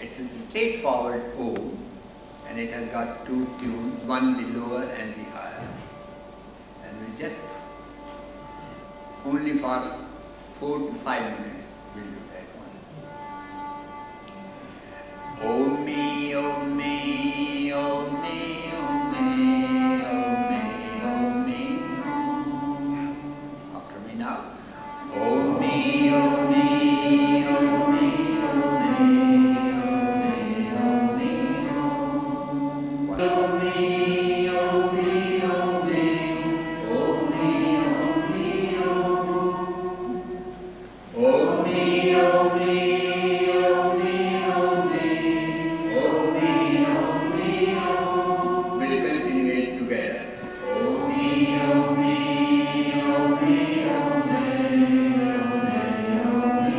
It's a straightforward O, and it has got two tunes, one the lower and the higher. And we just only for 4 to 5 minutes we'll do that one. O me, O me, O me, O me, O me, O me, O. After me now. O me, O me, O me, O me, O me, O me, O. O me, O me, O me, O me, O me, O. O me, O me, O me, O me, O me, O me, O. We'll continue it together. O me, O me, O me, O me, O me, O me,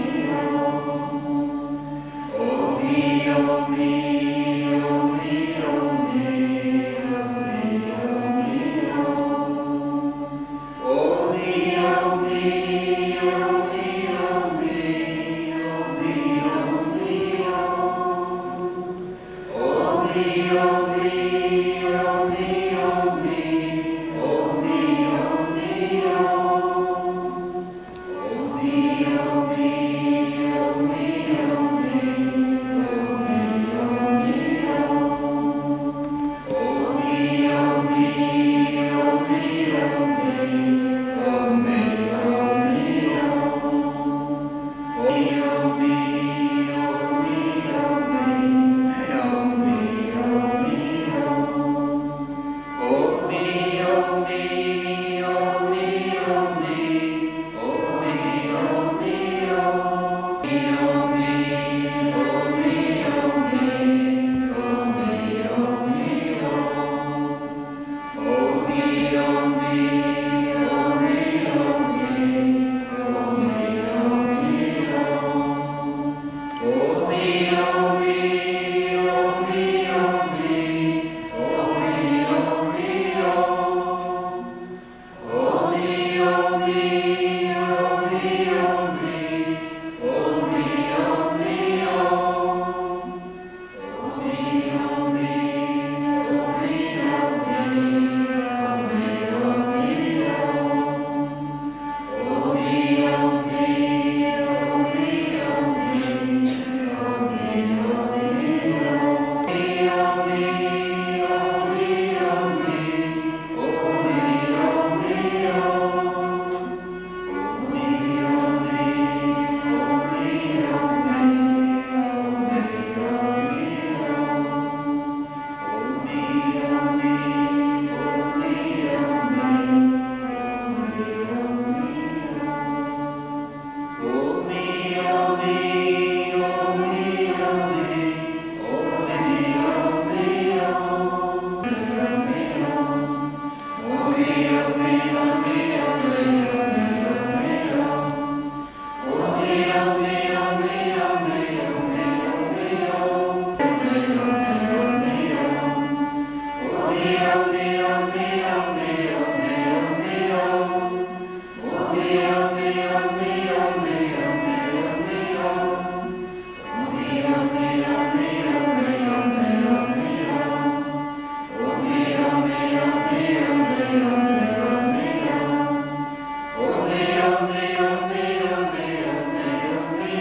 O me, O me, O me, O me, O me, O me, O me, O me, O me, O. O me, O me, O me, O me, O me, O me, O. O me, O me, O me, O me, O me, O me, O. O me, O me, O me, O me, O me, O me, O. O me, O me, O me, O me, O me, O me, O. O me, O me, O me, O me, O me, O me, O. O me, O me, O me, O me, O me, O. O me, O me, O me, O me, O me, O me, O. O me, O me, O me, O me, O me, O me, O. O me, O me, O me, O me, O me, O me, O. O me, O me, O me, O me, O me, O me, O. O me, O me, O me, O me, O me, O me, O. O me, O me, O me, O me, O me, O me, O. O me, O me, O me, O me, O me, O me, O. O me, O me, O me, O me, O me, O me, O me, O me, O me, O me, O. O me, O me, O me, O me, O me, O me, O. O me, O me, O me, O me, O me, O me, O. O me, O me, O me, O. O me, O me, O me, O me, O me, O me, O. O me, O me, O me, O me, O me, O me, O. O me, O me, O me, O me, O me, O me, O. O me, O me, O me, O me, O me, O me, O. O me, O me, O me, O me, O me, O me, O.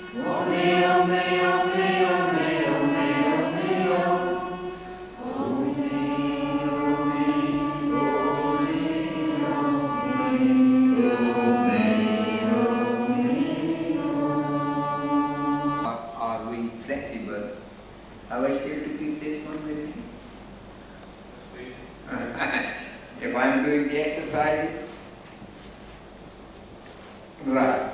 O me, O me, O me, O me, O me, O me, O. O me, O me, O me, O me, O. Are we flexible? Have I still to keep this one with me? If I'm doing the exercises, right.